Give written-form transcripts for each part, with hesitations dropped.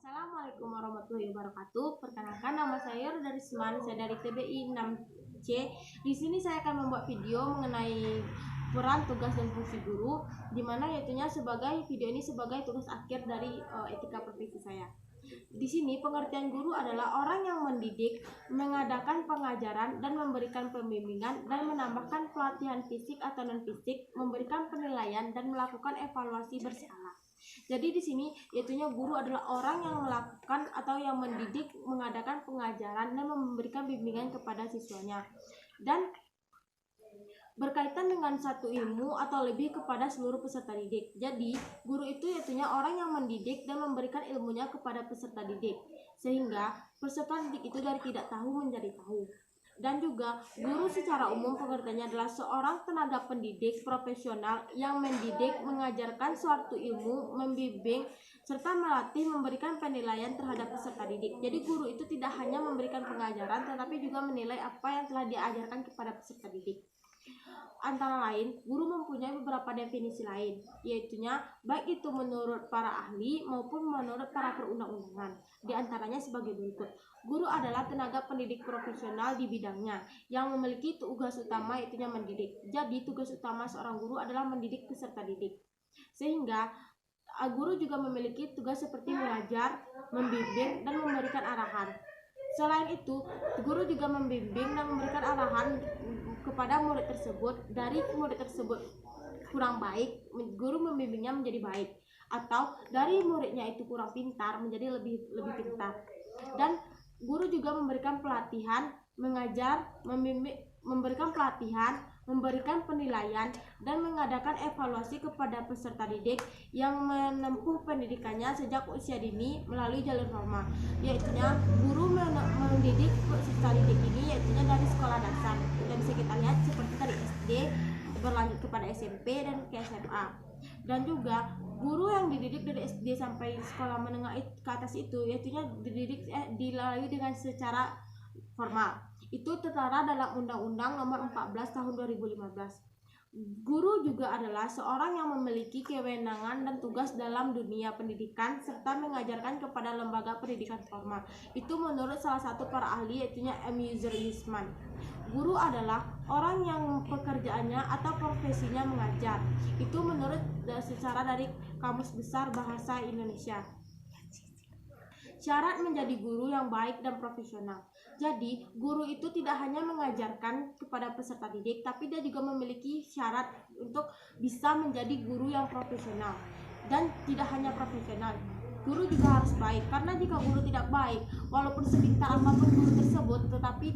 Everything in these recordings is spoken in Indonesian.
Assalamualaikum warahmatullahi wabarakatuh. Perkenalkan, nama saya dari Seman, saya dari TBI 6C. Di sini saya akan membuat video mengenai peran, tugas dan fungsi guru, di mana video ini sebagai tugas akhir dari etika profesi saya. Di sini pengertian guru adalah orang yang mendidik, mengadakan pengajaran dan memberikan pembimbingan dan menambahkan pelatihan fisik atau non fisik, memberikan penilaian dan melakukan evaluasi berskala. Jadi di sini guru adalah orang yang melakukan atau yang mendidik, mengadakan pengajaran dan memberikan bimbingan kepada siswanya, dan berkaitan dengan satu ilmu atau lebih kepada seluruh peserta didik. Jadi guru itu orang yang mendidik dan memberikan ilmunya kepada peserta didik, sehingga peserta didik itu dari tidak tahu menjadi tahu. Dan juga guru secara umum pengertiannya adalah seorang tenaga pendidik profesional yang mendidik, mengajarkan suatu ilmu, membimbing, serta melatih, memberikan penilaian terhadap peserta didik. Jadi guru itu tidak hanya memberikan pengajaran tetapi juga menilai apa yang telah diajarkan kepada peserta didik. Antara lain, guru mempunyai beberapa definisi lain, baik itu menurut para ahli maupun menurut para perundang-undangan. Di antaranya sebagai berikut. Guru adalah tenaga pendidik profesional di bidangnya yang memiliki tugas utama mendidik. Jadi tugas utama seorang guru adalah mendidik peserta didik. Sehingga guru juga memiliki tugas seperti mengajar, membimbing, dan memberikan arahan. Selain itu, guru juga membimbing dan memberikan arahan kepada murid tersebut. Dari murid tersebut kurang baik, guru membimbingnya menjadi baik, atau dari muridnya itu kurang pintar menjadi lebih pintar. Dan guru juga memberikan pelatihan, mengajar, membimbing, memberikan pelatihan, memberikan penilaian, dan mengadakan evaluasi kepada peserta didik yang menempuh pendidikannya sejak usia dini melalui jalur formal. Guru mendidik peserta didik ini dari sekolah dasar. Dan bisa kita lihat seperti dari SD berlanjut kepada SMP dan ke SMA. Dan juga guru yang dididik dari SD sampai sekolah menengah ke atas itu dilalui dengan secara formal. Itu tertera dalam Undang-Undang Nomor 14 Tahun 2015. Guru juga adalah seorang yang memiliki kewenangan dan tugas dalam dunia pendidikan serta mengajarkan kepada lembaga pendidikan formal. Itu menurut salah satu para ahli M. Yusman. Guru adalah orang yang pekerjaannya atau profesinya mengajar. Itu menurut secara dari Kamus Besar Bahasa Indonesia. Syarat menjadi guru yang baik dan profesional. Jadi, guru itu tidak hanya mengajarkan kepada peserta didik, tapi dia juga memiliki syarat untuk bisa menjadi guru yang profesional. Dan tidak hanya profesional, guru juga harus baik. Karena jika guru tidak baik, walaupun sepintar apapun guru tersebut, tetapi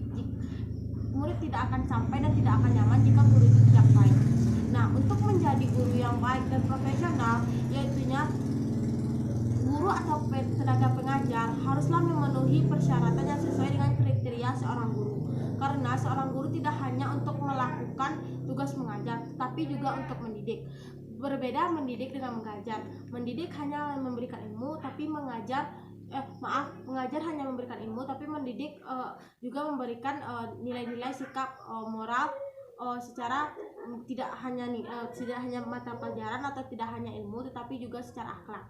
murid tidak akan sampai dan tidak akan nyaman jika guru itu tidak baik. Nah, untuk menjadi guru yang baik dan profesional, guru atau tenaga pengajar haruslah memenuhi persyaratan yang sesuai dengan kriteria seorang guru. Karena seorang guru tidak hanya untuk melakukan tugas mengajar, tetapi juga untuk mendidik. Berbeda mendidik dengan mengajar. Mendidik hanya memberikan ilmu, tapi mengajar hanya memberikan ilmu, tapi mendidik juga memberikan nilai-nilai sikap moral secara tidak hanya mata pelajaran atau tidak hanya ilmu, tetapi juga secara akhlak.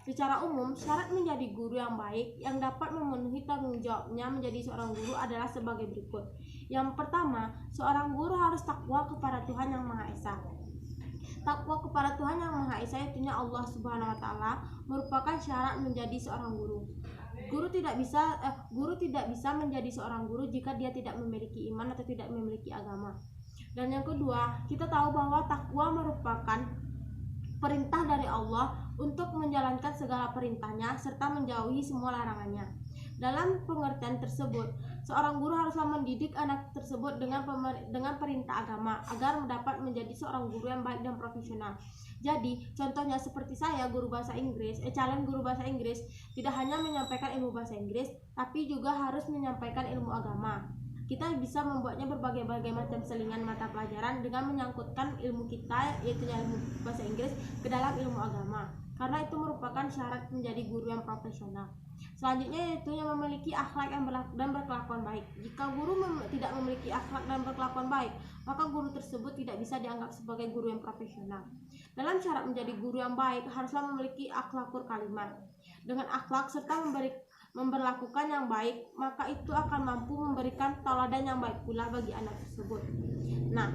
Secara umum, syarat menjadi guru yang baik yang dapat memenuhi tanggung jawabnya menjadi seorang guru adalah sebagai berikut. Yang pertama, seorang guru harus takwa kepada Tuhan Yang Maha Esa. Takwa kepada Tuhan Yang Maha Esa Allah Subhanahu wa Ta'ala merupakan syarat menjadi seorang guru. Guru tidak bisa menjadi seorang guru jika dia tidak memiliki iman atau tidak memiliki agama. Dan yang kedua, kita tahu bahwa takwa merupakan perintah dari Allah untuk menjalankan segala perintahnya serta menjauhi semua larangannya. Dalam pengertian tersebut, seorang guru haruslah mendidik anak tersebut dengan perintah agama agar dapat menjadi seorang guru yang baik dan profesional. Jadi, contohnya seperti saya, calon guru bahasa Inggris, tidak hanya menyampaikan ilmu bahasa Inggris, tapi juga harus menyampaikan ilmu agama. Kita bisa membuatnya berbagai macam selingan mata pelajaran dengan menyangkutkan ilmu kita, ilmu bahasa Inggris, ke dalam ilmu agama. karena itu merupakan syarat menjadi guru yang profesional. Selanjutnya yaitu yang memiliki akhlak dan berkelakuan baik. Jika guru tidak memiliki akhlak dan berkelakuan baik, maka guru tersebut tidak bisa dianggap sebagai guru yang profesional. Dalam syarat menjadi guru yang baik, haruslah memiliki akhlakul kalimah. Dengan akhlak serta memberlakukan yang baik, maka itu akan mampu memberikan tauladan yang baik pula bagi anak tersebut. Nah,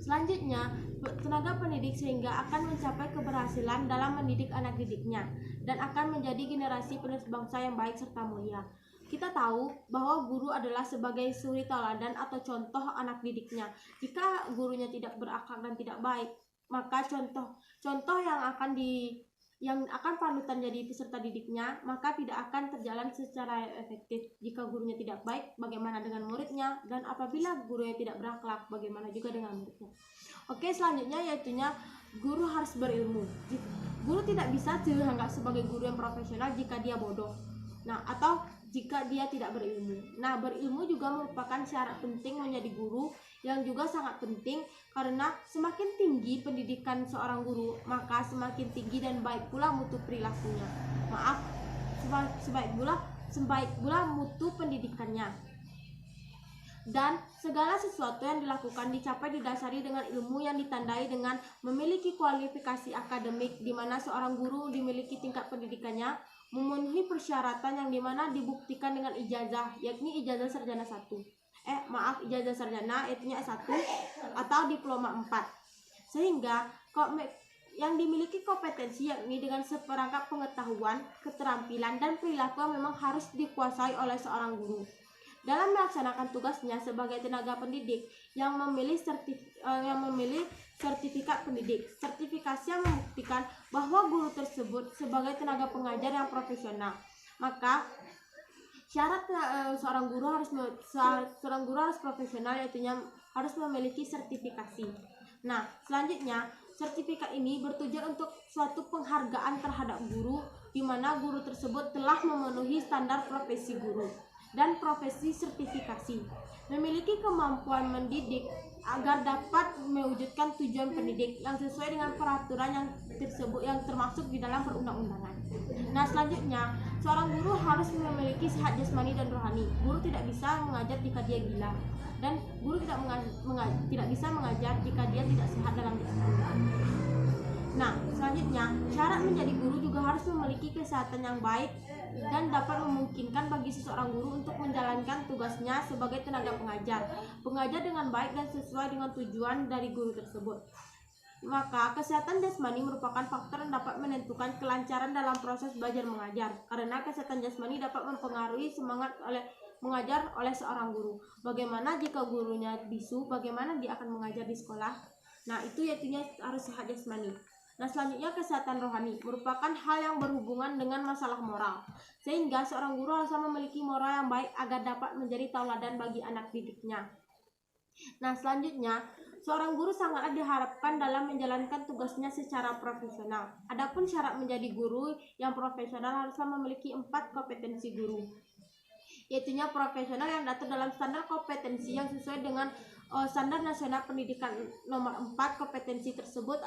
selanjutnya, tenaga pendidik sehingga akan mencapai keberhasilan dalam mendidik anak didiknya dan akan menjadi generasi penerus bangsa yang baik serta mulia. Kita tahu bahwa guru adalah sebagai suri tauladan atau contoh anak didiknya. Jika gurunya tidak berakhlak dan tidak baik, maka contoh yang akan panutan jadi peserta didiknya, maka tidak akan terjalan secara efektif. Jika gurunya tidak baik, bagaimana dengan muridnya? Dan apabila gurunya tidak berakhlak, bagaimana juga dengan muridnya? Oke, selanjutnya yaitunya guru harus berilmu. Guru tidak bisa dianggap sebagai guru yang profesional jika dia bodoh. Nah, atau jika dia tidak berilmu. Nah, berilmu juga merupakan syarat penting menjadi guru yang juga sangat penting, karena semakin tinggi pendidikan seorang guru, maka semakin tinggi dan baik pula mutu perilakunya. Sebaik pula mutu pendidikannya. Dan segala sesuatu yang dilakukan dicapai didasari dengan ilmu yang ditandai dengan memiliki kualifikasi akademik, di mana seorang guru dimiliki tingkat pendidikannya memenuhi persyaratan yang dimana dibuktikan dengan ijazah, yakni ijazah sarjana 1. Ijazah sarjana yaitu S1 atau diploma 4. Sehingga yang dimiliki kompetensi yakni dengan seperangkat pengetahuan, keterampilan dan perilaku yang memang harus dikuasai oleh seorang guru. Dalam melaksanakan tugasnya sebagai tenaga pendidik yang memilih sertifikat pendidik, sertifikasi yang membuktikan bahwa guru tersebut sebagai tenaga pengajar yang profesional, maka syarat seorang guru harus profesional, yaitu harus memiliki sertifikasi. Nah, selanjutnya sertifikat ini bertujuan untuk suatu penghargaan terhadap guru, di mana guru tersebut telah memenuhi standar profesi guru dan profesi sertifikasi, memiliki kemampuan mendidik agar dapat mewujudkan tujuan pendidik yang sesuai dengan peraturan yang tersebut yang termasuk di dalam perundang-undangan. Nah, selanjutnya seorang guru harus memiliki sehat jasmani dan rohani. Guru tidak bisa mengajar jika dia gila, dan guru tidak bisa mengajar jika dia tidak sehat dalam jasmani. Nah, selanjutnya syarat menjadi guru juga harus memiliki kesehatan yang baik dan dapat memungkinkan bagi seseorang guru untuk menjalankan tugasnya sebagai tenaga pengajar dengan baik dan sesuai dengan tujuan dari guru tersebut. Maka kesehatan jasmani merupakan faktor yang dapat menentukan kelancaran dalam proses belajar mengajar, karena kesehatan jasmani dapat mempengaruhi semangat mengajar oleh seorang guru. Bagaimana jika gurunya bisu, bagaimana dia akan mengajar di sekolah? Nah, itu yaitu harus sehat jasmani. Nah, selanjutnya kesehatan rohani merupakan hal yang berhubungan dengan masalah moral, sehingga seorang guru harus memiliki moral yang baik agar dapat menjadi tauladan bagi anak didiknya. Nah, selanjutnya seorang guru sangatlah diharapkan dalam menjalankan tugasnya secara profesional. Adapun syarat menjadi guru yang profesional haruslah memiliki 4 kompetensi guru, yaitunya profesional yang datar dalam standar kompetensi yang sesuai dengan standar nasional pendidikan nomor 4. Kompetensi tersebut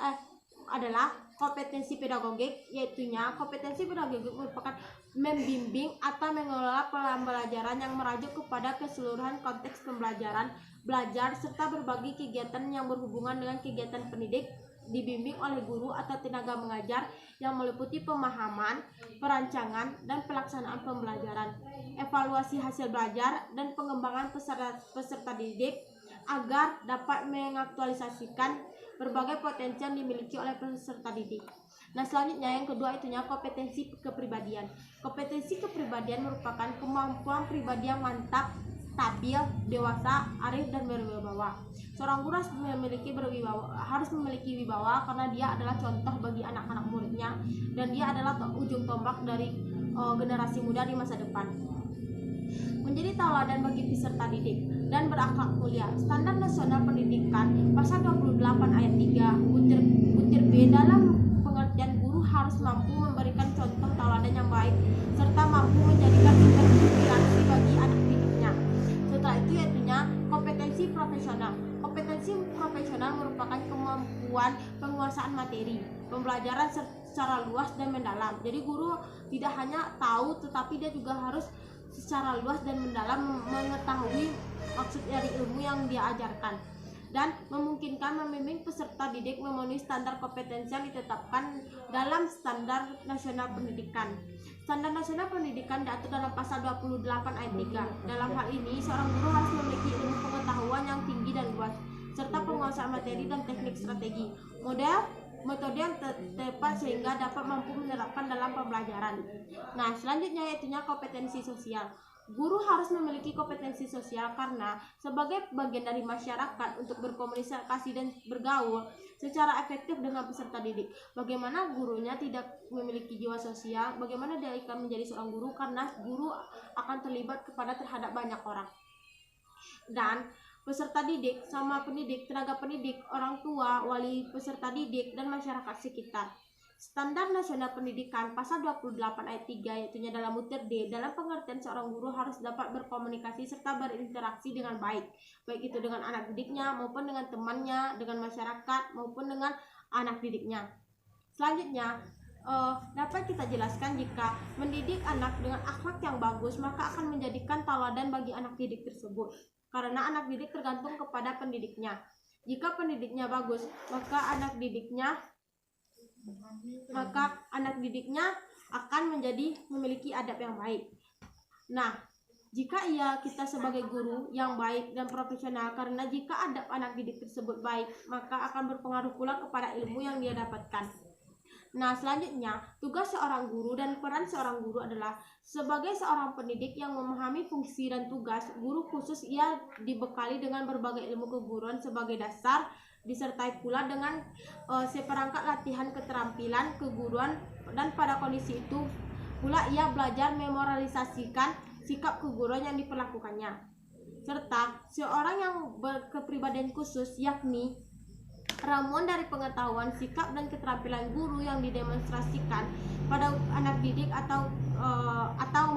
adalah kompetensi pedagogik, yaitunya kompetensi pedagogik merupakan membimbing atau mengelola pembelajaran yang merujuk kepada keseluruhan konteks pembelajaran, belajar, serta berbagai kegiatan yang berhubungan dengan kegiatan pendidik, dibimbing oleh guru atau tenaga mengajar yang meliputi pemahaman, perancangan, dan pelaksanaan pembelajaran, evaluasi hasil belajar, dan pengembangan peserta didik agar dapat mengaktualisasikan berbagai potensi yang dimiliki oleh peserta didik. Nah, selanjutnya yang kedua itunya kompetensi kepribadian. Kompetensi kepribadian merupakan kemampuan pribadi yang mantap, stabil, dewasa, arif, dan berwibawa. Seorang guru harus memiliki wibawa karena dia adalah contoh bagi anak-anak muridnya, dan dia adalah ujung tombak dari generasi muda di masa depan. Menjadi tauladan bagi peserta didik dan berakhlak mulia. Standar Nasional Pendidikan Pasal 28 ayat 3 butir B dalam pengertian guru harus mampu memberikan contoh tauladan yang baik serta mampu menjadikan inspirasi bagi anak didiknya. Setelah itu yaitunya kompetensi profesional. Kompetensi profesional merupakan kemampuan penguasaan materi, pembelajaran secara luas dan mendalam. Jadi guru tidak hanya tahu, tetapi dia juga harus secara luas dan mendalam mengetahui maksud dari ilmu yang dia ajarkan, dan memungkinkan membimbing peserta didik memenuhi standar kompetensi yang ditetapkan dalam Standar Nasional Pendidikan. Standar Nasional Pendidikan diatur dalam pasal 28 ayat 3. Dalam hal ini, seorang guru harus memiliki ilmu pengetahuan yang tinggi dan luas, serta penguasaan materi dan teknik strategi, metode yang tepat sehingga dapat mampu menerapkan dalam pembelajaran. Nah, selanjutnya yaitu kompetensi sosial. Guru harus memiliki kompetensi sosial karena sebagai bagian dari masyarakat untuk berkomunikasi dan bergaul secara efektif dengan peserta didik. Bagaimana gurunya tidak memiliki jiwa sosial, bagaimana dia akan menjadi seorang guru, karena guru akan terlibat terhadap banyak orang. Dan peserta didik sama pendidik, tenaga pendidik, orang tua, wali peserta didik, dan masyarakat sekitar. Standar Nasional Pendidikan pasal 28 ayat 3 yaitu dalam butir D, dalam pengertian seorang guru harus dapat berkomunikasi serta berinteraksi dengan baik itu dengan anak didiknya maupun dengan temannya, dengan masyarakat maupun dengan anak didiknya. Selanjutnya dapat kita jelaskan jika mendidik anak dengan akhlak yang bagus maka akan menjadikan tauladan bagi anak didik tersebut, karena anak didik tergantung kepada pendidiknya. Jika pendidiknya bagus, maka anak didiknya akan memiliki adab yang baik. Nah, jika kita sebagai guru yang baik dan profesional, karena jika adab anak didik tersebut baik, maka akan berpengaruh pula kepada ilmu yang dia dapatkan. Nah, selanjutnya, tugas seorang guru dan peran seorang guru adalah sebagai seorang pendidik yang memahami fungsi dan tugas. Guru khusus ia dibekali dengan berbagai ilmu keguruan sebagai dasar, disertai pula dengan seperangkat latihan keterampilan keguruan, dan pada kondisi itu pula ia belajar memoralisasikan sikap keguruan yang diperlakukannya. Serta seorang yang berkepribadian khusus, yakni ramuan dari pengetahuan, sikap, dan keterampilan guru yang didemonstrasikan pada anak didik atau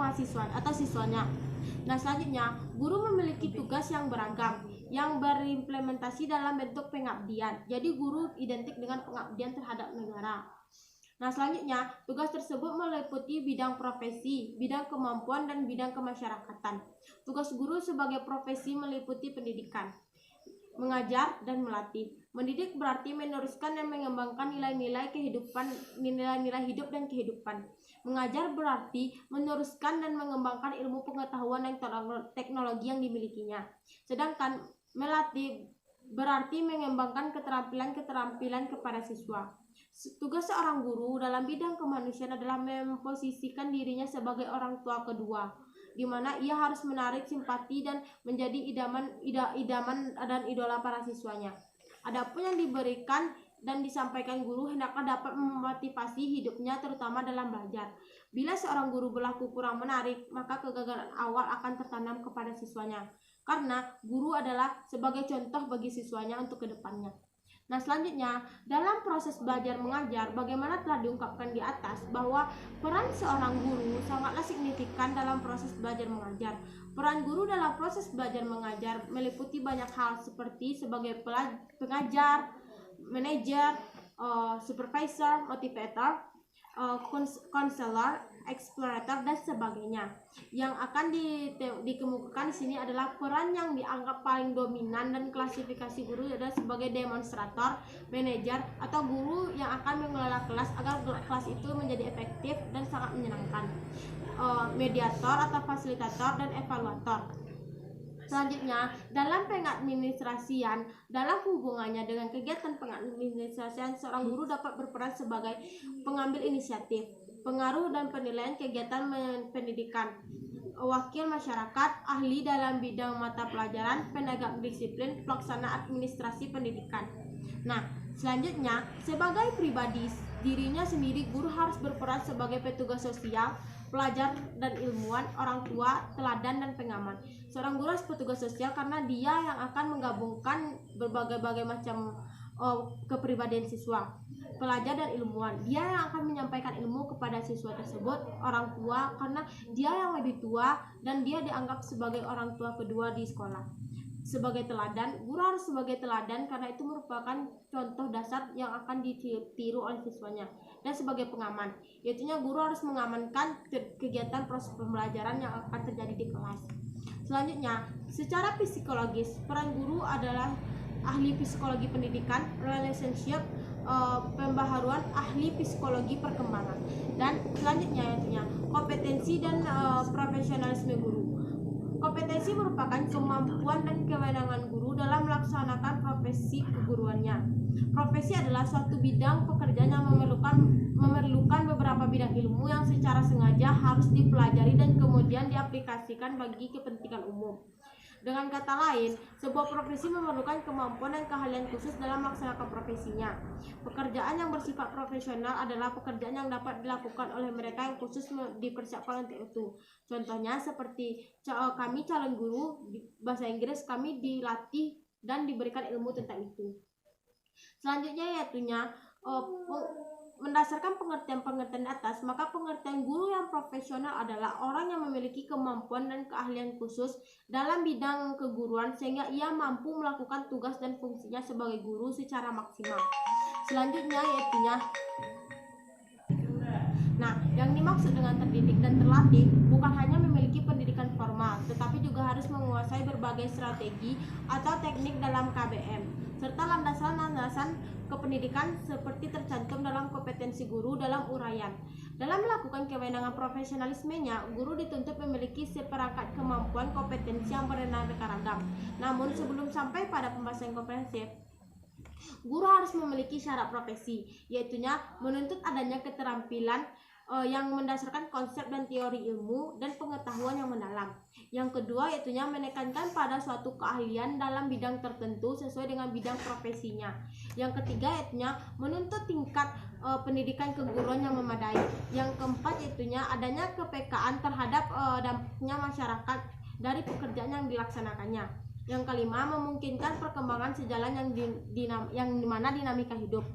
mahasiswa atau siswanya. Nah, selanjutnya, guru memiliki tugas yang beragam yang berimplementasi dalam bentuk pengabdian. Jadi guru identik dengan pengabdian terhadap negara. Nah, selanjutnya, tugas tersebut meliputi bidang profesi, bidang kemampuan, dan bidang kemasyarakatan. Tugas guru sebagai profesi meliputi pendidikan, mengajar, dan melatih. Mendidik berarti meneruskan dan mengembangkan nilai-nilai kehidupan, nilai-nilai hidup dan kehidupan. Mengajar berarti meneruskan dan mengembangkan ilmu pengetahuan dan teknologi yang dimilikinya. Sedangkan melatih berarti mengembangkan keterampilan-keterampilan kepada siswa. Tugas seorang guru dalam bidang kemanusiaan adalah memposisikan dirinya sebagai orang tua kedua, di mana ia harus menarik simpati dan menjadi idaman dan idola para siswanya. Adapun yang diberikan dan disampaikan guru hendaklah dapat memotivasi hidupnya, terutama dalam belajar. Bila seorang guru berlaku kurang menarik, maka kegagalan awal akan tertanam kepada siswanya, karena guru adalah sebagai contoh bagi siswanya untuk kedepannya. Nah, selanjutnya, dalam proses belajar mengajar, bagaimana telah diungkapkan di atas bahwa peran seorang guru sangatlah signifikan dalam proses belajar mengajar. Peran guru dalam proses belajar mengajar meliputi banyak hal seperti sebagai pengajar, manajer, supervisor, motivator, counselor, explorator, dan sebagainya. Yang akan dikemukakan di sini adalah peran yang dianggap paling dominan dan klasifikasi guru adalah sebagai demonstrator, manajer, atau guru yang akan mengelola kelas agar kelas itu menjadi efektif dan sangat menyenangkan, mediator atau fasilitator, dan evaluator. Selanjutnya, dalam pengadministrasian, dalam hubungannya dengan kegiatan pengadministrasian, seorang guru dapat berperan sebagai pengambil inisiatif, pengaruh dan penilaian kegiatan pendidikan, wakil masyarakat, ahli dalam bidang mata pelajaran, penegak disiplin, pelaksana administrasi pendidikan. Nah, selanjutnya, sebagai pribadi dirinya sendiri, guru harus berperan sebagai petugas sosial, pelajar dan ilmuwan, orang tua, teladan, dan pengaman. Seorang guru harus petugas sosial karena dia yang akan menggabungkan berbagai macam kepribadian siswa, pelajar dan ilmuwan. Dia yang akan menyampaikan ilmu kepada siswa tersebut, orang tua karena dia yang lebih tua dan dia dianggap sebagai orang tua kedua di sekolah. sebagai teladan. Guru harus sebagai teladan karena itu merupakan contoh dasar yang akan ditiru oleh siswanya. Dan sebagai pengaman, yaitu guru harus mengamankan kegiatan proses pembelajaran yang akan terjadi di kelas. Selanjutnya, secara psikologis, peran guru adalah ahli psikologi pendidikan, relationship, pembaharuan, ahli psikologi perkembangan. Dan selanjutnya yaitu kompetensi dan profesionalisme guru. Kompetensi merupakan kemampuan dan kewenangan guru dalam melaksanakan profesi keguruannya. Profesi adalah suatu bidang pekerjaan yang memerlukan beberapa bidang ilmu yang secara sengaja harus dipelajari dan kemudian diaplikasikan bagi kepentingan umum. Dengan kata lain, sebuah profesi memerlukan kemampuan dan keahlian khusus dalam melaksanakan profesinya. Pekerjaan yang bersifat profesional adalah pekerjaan yang dapat dilakukan oleh mereka yang khusus dipersiapkan untuk itu. Contohnya seperti kami calon guru bahasa Inggris, kami dilatih dan diberikan ilmu tentang itu. Selanjutnya yaitu mendasarkan pengertian-pengertian di atas, maka pengertian guru yang profesional adalah orang yang memiliki kemampuan dan keahlian khusus dalam bidang keguruan sehingga ia mampu melakukan tugas dan fungsinya sebagai guru secara maksimal. Selanjutnya yaitu yang dimaksud dengan terdidik dan terlatih bukan hanya memiliki pendidikan formal, tetapi juga harus menguasai berbagai strategi atau teknik dalam KBM, serta landasan-landasan kependidikan seperti tercantum dalam kompetensi guru dalam uraian. Dalam melakukan kewenangan profesionalismenya, guru dituntut memiliki seperangkat kemampuan kompetensi yang beraneka ragam. Namun sebelum sampai pada pembahasan komprehensif, guru harus memiliki syarat profesi, yaitu menuntut adanya keterampilan yang mendasarkan konsep dan teori ilmu dan pengetahuan yang mendalam. Yang kedua yaitu menekankan pada suatu keahlian dalam bidang tertentu sesuai dengan bidang profesinya. Yang ketiga yaitu menuntut tingkat pendidikan keguruan yang memadai. Yang keempat yaitu adanya kepekaan terhadap dampaknya masyarakat dari pekerjaan yang dilaksanakannya. Yang kelima, memungkinkan perkembangan sejalan yang dimana dinamika hidup.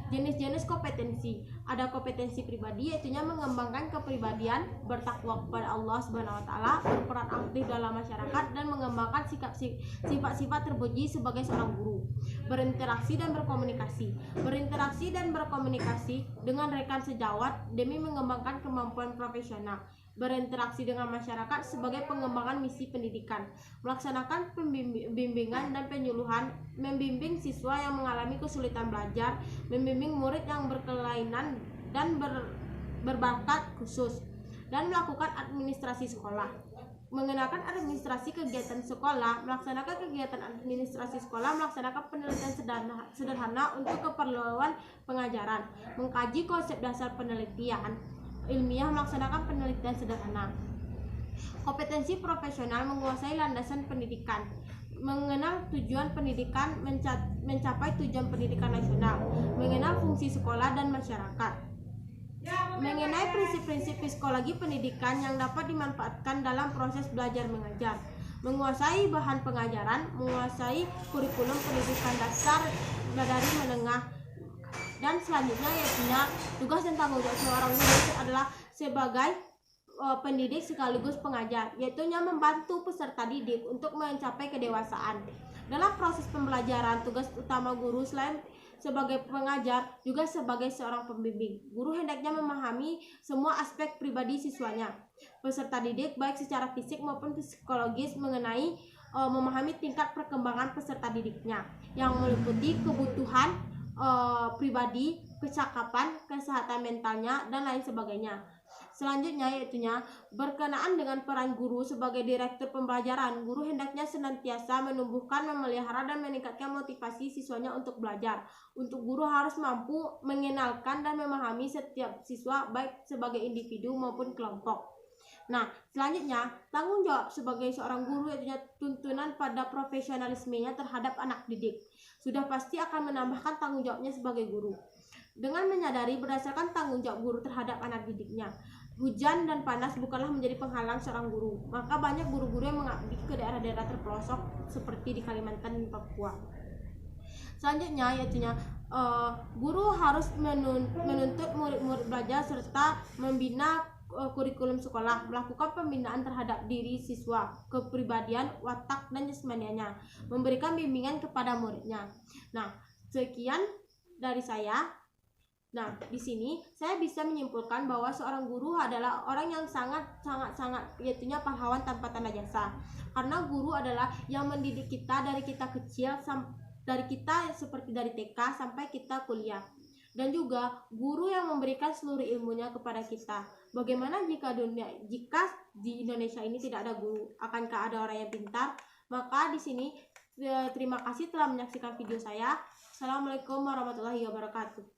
Jenis-jenis kompetensi. Ada kompetensi pribadi, yaitu mengembangkan kepribadian, bertakwa kepada Allah Subhanahu wa taala, berperan aktif dalam masyarakat dan mengembangkan sifat-sifat terpuji sebagai seorang guru. Berinteraksi dan berkomunikasi. Berinteraksi dan berkomunikasi dengan rekan sejawat demi mengembangkan kemampuan profesional. Berinteraksi dengan masyarakat sebagai pengembangan misi pendidikan, melaksanakan pembimbingan dan penyuluhan, membimbing siswa yang mengalami kesulitan belajar, membimbing murid yang berkelainan dan berbakat khusus, dan melakukan administrasi sekolah. Mengenakan administrasi kegiatan sekolah, melaksanakan kegiatan administrasi sekolah, melaksanakan penelitian sederhana untuk keperluan pengajaran, mengkaji konsep dasar penelitian ilmiah, melaksanakan penelitian sederhana. Kompetensi profesional menguasai landasan pendidikan, mengenal tujuan pendidikan, mencapai tujuan pendidikan nasional, mengenal fungsi sekolah dan masyarakat, mengenai prinsip-prinsip psikologi pendidikan yang dapat dimanfaatkan dalam proses belajar mengajar, menguasai bahan pengajaran, menguasai kurikulum pendidikan dasar dari menengah. Dan selanjutnya yaitu tugas dan tanggung jawab seorang guru adalah sebagai pendidik sekaligus pengajar, yaitu membantu peserta didik untuk mencapai kedewasaan. Dalam proses pembelajaran, tugas utama guru selain sebagai pengajar juga sebagai seorang pembimbing. Guru hendaknya memahami semua aspek pribadi siswanya, peserta didik baik secara fisik maupun psikologis, mengenai memahami tingkat perkembangan peserta didiknya yang meliputi kebutuhan pribadi, kecakapan, kesehatan mentalnya, dan lain sebagainya. Selanjutnya yaitu berkenaan dengan peran guru sebagai direktur pembelajaran. Guru hendaknya senantiasa menumbuhkan, memelihara, dan meningkatkan motivasi siswanya untuk belajar. Untuk guru harus mampu mengenalkan dan memahami setiap siswa baik sebagai individu maupun kelompok. Selanjutnya tanggung jawab sebagai seorang guru yaitu tuntunan pada profesionalismenya terhadap anak didik. Sudah pasti akan menambahkan tanggung jawabnya sebagai guru. Dengan menyadari berdasarkan tanggung jawab guru terhadap anak didiknya, hujan dan panas bukanlah menjadi penghalang seorang guru. Maka banyak guru-guru yang mengabdi ke daerah-daerah terpelosok seperti di Kalimantan dan Papua. Selanjutnya yaitu guru harus menuntut murid-murid belajar serta membina kurikulum sekolah, melakukan pembinaan terhadap diri siswa, kepribadian, watak, dan jasmanianya, memberikan bimbingan kepada muridnya. Nah, sekian dari saya. Nah, di sini saya bisa menyimpulkan bahwa seorang guru adalah orang yang sangat yaitunya pahlawan tanpa tanda jasa. Karena guru adalah yang mendidik kita dari kita kecil, dari kita seperti dari TK sampai kita kuliah. Dan juga guru yang memberikan seluruh ilmunya kepada kita. Bagaimana jika di Indonesia ini tidak ada guru? Akankah ada orang yang pintar? Maka di sini terima kasih telah menyaksikan video saya. Assalamualaikum warahmatullahi wabarakatuh.